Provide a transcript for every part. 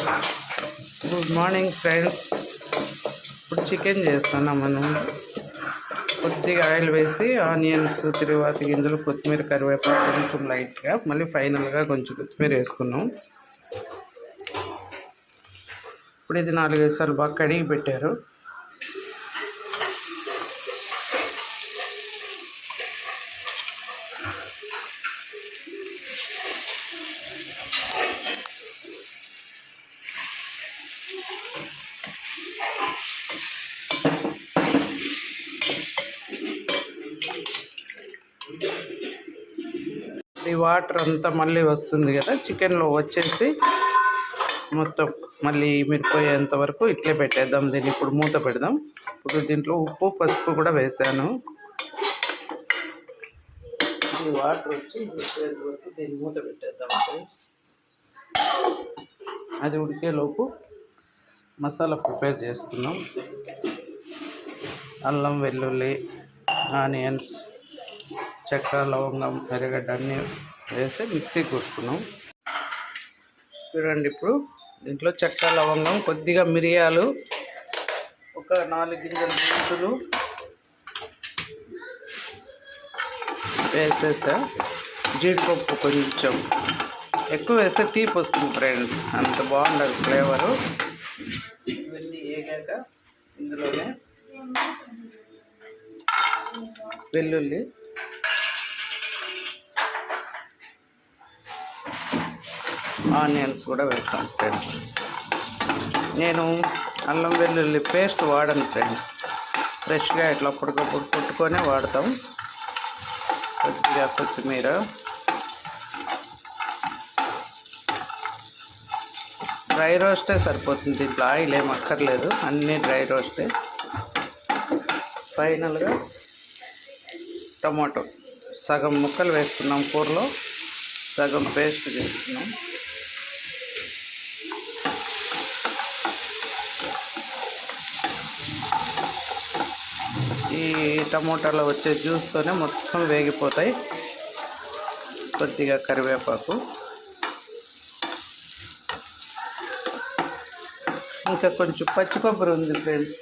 Good morning friends. ఇప్పుడు chicken చేస్తున్నాం మనం. కొద్దిగా ఆయిల్ వేసి ఆనియన్స్, తిరువాత గింజలు, కొత్తిమీర, కరివేపాకు కొంచెం లైట్గా, మళ్ళీ ఫైనల్గా కొంచెం కొత్తిమీర వేసుకున్నాం. ఇప్పుడు ఇది 4-5 సార్లు బాగా కడిగి పెట్టారు. ఈ వాటర్ అంతా మళ్ళీ వస్తుంది కదా, చికెన్లో వచ్చేసి మొత్తం మళ్ళీ మిరిపోయేంత వరకు ఇట్లే పెట్టేద్దాం. దీన్ని ఇప్పుడు మూత పెడదాం. ఇప్పుడు దీంట్లో ఉప్పు, పసుపు కూడా వేసాను. ఈ వాటర్ వచ్చి ఉడికేంత వరకు దీన్ని మూత పెట్టేద్దాం ఫ్రెండ్స్. అది ఉడికేలోపు మసాలా ప్రిపేర్ చేసుకున్నాం. అల్లం, వెల్లుల్లి, ఆనియన్స్, చెక్క, లవంగం, ఎర్రగడ్డ అన్నీ వేసి మిక్సీ కొట్టుకున్నాం. చూడండి, ఇప్పుడు దీంట్లో చెక్క, లవంగం, కొద్దిగా మిరియాలు, ఒక 4 గింజల మెంతులు వేసేసా. జీడిపప్పు కొంచెం ఎక్కువ వేస్తే తీపి వస్తుంది ఫ్రెండ్స్, అంత బాగుండదు ఫ్లేవరు. ఇవన్నీ వేగాక ఇందులోనే వెల్లుల్లి, ఆనియన్స్ కూడా వేస్తాం ఫ్రెండ్స్. నేను అల్లం వెల్లుల్లి పేస్ట్ వాడను ఫ్రెండ్స్, ఫ్రెష్గా ఇట్లా అప్పటికప్పుడు కొట్టుకొనే వాడతాం. కొద్దిగా కొత్తిమీర, డ్రై రోస్టే సరిపోతుంది. దీంట్లో ఆయిల్ ఏం అక్కర్లేదు, అన్నీ డ్రై రోస్టే. ఫైనల్గా టమాటో సగం ముక్కలు వేసుకున్నాం కూరలో, సగం పేస్ట్ చేసుకున్నాం. ఈ టమోటాలో వచ్చే జ్యూస్తోనే మొత్తం వేగిపోతాయి. కొద్దిగా కరివేపాకు, ఇంకా కొంచెం పచ్చి కొబ్బరి ఉంది ఫ్రెండ్స్.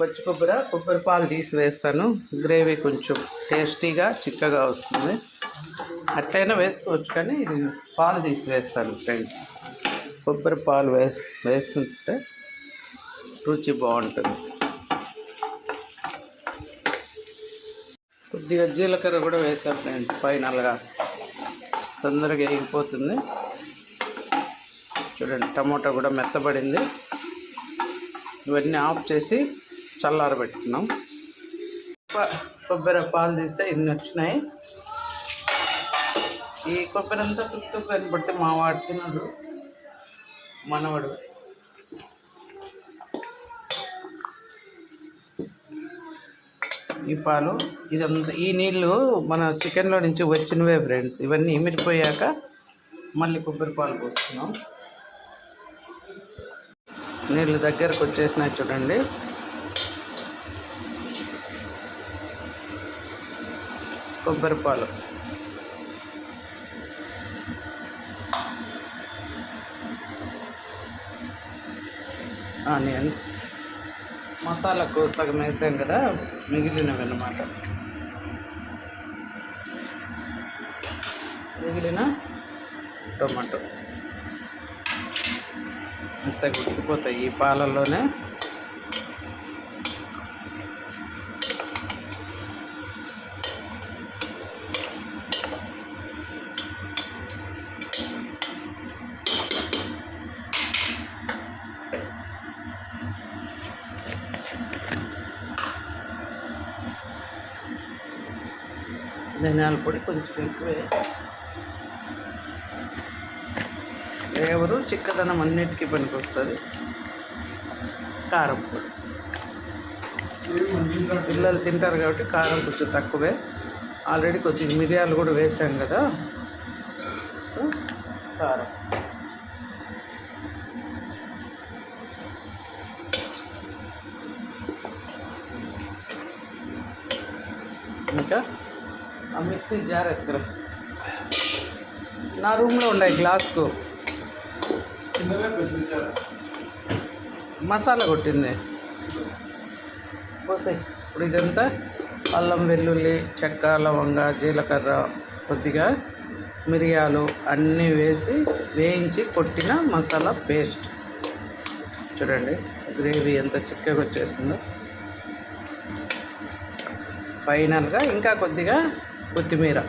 కొబ్బరి పాలు తీసి వేస్తాను. గ్రేవీ కొంచెం టేస్టీగా చిక్కగా వస్తుంది. అట్లయినా వేసుకోవచ్చు, కానీ ఇది పాలు తీసి వేస్తాను ఫ్రెండ్స్. కొబ్బరి పాలు వేస్తుంటే రుచి బాగుంటుంది. కొద్దిగా జీలకర్ర కూడా వేసాను ఫ్రెండ్స్. ఫైనల్గా తొందరగా వేగిపోతుంది. చూడండి, టమోటా కూడా మెత్తబడింది. ఇవన్నీ ఆఫ్ చేసి చల్లారబెట్టుకున్నాం. కొబ్బరి పాలు తీస్తే ఇన్ని వచ్చినాయి. ఈ కొబ్బరి అంతా తుక్కు బట్టి మా వాడు తినడు, మనవాడు. ఈ పాలు, ఇదంతా, ఈ నీళ్ళు మన చికెన్లో నుంచి వచ్చినవే ఫ్రెండ్స్. ఇవన్నీ ఇమిరిపోయాక మళ్ళీ కొబ్బరి పాలు పోస్తున్నాం. నీళ్ళు దగ్గరకు వచ్చేసినాయి చూడండి. కొబ్బరి పాలు, ఆనియన్స్, మసాలాకు సగం వేసాం కదా, మిగిలినవి అన్నమాట. మిగిలిన టొమాటో అంతా గుర్తుపోతాయి ఈ పాలల్లోనే. ధనియాల పొడి కొంచెం ఎక్కువే. ఫ్లేవరు, చిక్కదనం అన్నిటికీ పనికి వస్తుంది. కారం పొడి పిల్లలు తింటారు కాబట్టి కారం కొంచెం తక్కువే. ఆల్రెడీ కొద్దిగా మిరియాలు కూడా వేసాం కదా, సో కారం. ఇంకా ఆ మిక్సీ జార్ ఎత్తుకురా. నా రూమ్లో ఉన్నాయి గ్లాస్కు. మసాలా కొట్టింది పోసాయి. ఇప్పుడు ఇదంతా అల్లం వెల్లుల్లి చెక్క లవంగ జీలకర్ర కొద్దిగా మిరియాలు అన్నీ వేసి వేయించి కొట్టిన మసాలా పేస్ట్. చూడండి గ్రేవీ ఎంత చిక్కగా వచ్చేసిందో. ఫైనల్గా ఇంకా కొద్దిగా కొత్తిమీర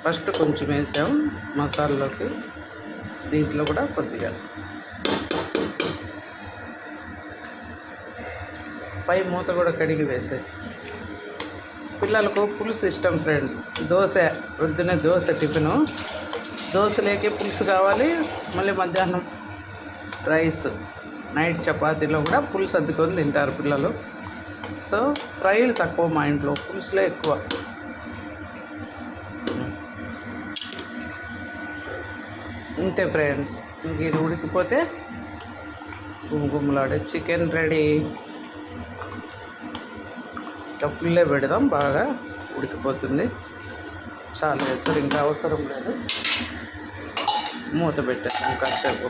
ఫస్ట్ కొంచెం వేసాం మసాలాలోకి, దీంట్లో కూడా కొద్దిగా పై మూత కూడా కడిగి వేసాయి. పిల్లలకు పులుసు ఇష్టం ఫ్రెండ్స్. దోశ పొద్దున్నే దోశ టిఫిను, దోశలేకి పులుసు కావాలి. మళ్ళీ మధ్యాహ్నం రైస్, నైట్ చపాతీలో కూడా పులుసు అద్దుకొని తింటారు పిల్లలు. సో ఫ్రైలు తక్కువ మా ఇంట్లో, పులుసులే ఎక్కువ. అంతే ఫ్రెండ్స్, ఇంక ఇది ఉడికిపోతే గుమగుమలాడే చికెన్ రెడీ. ఇట్లా ఫుల్లే పెడదాం, బాగా ఉడికిపోతుంది. చాలా వేస్తారు, ఇంకా అవసరం లేదు. మూత పెట్టేస్తాం కాసేపు.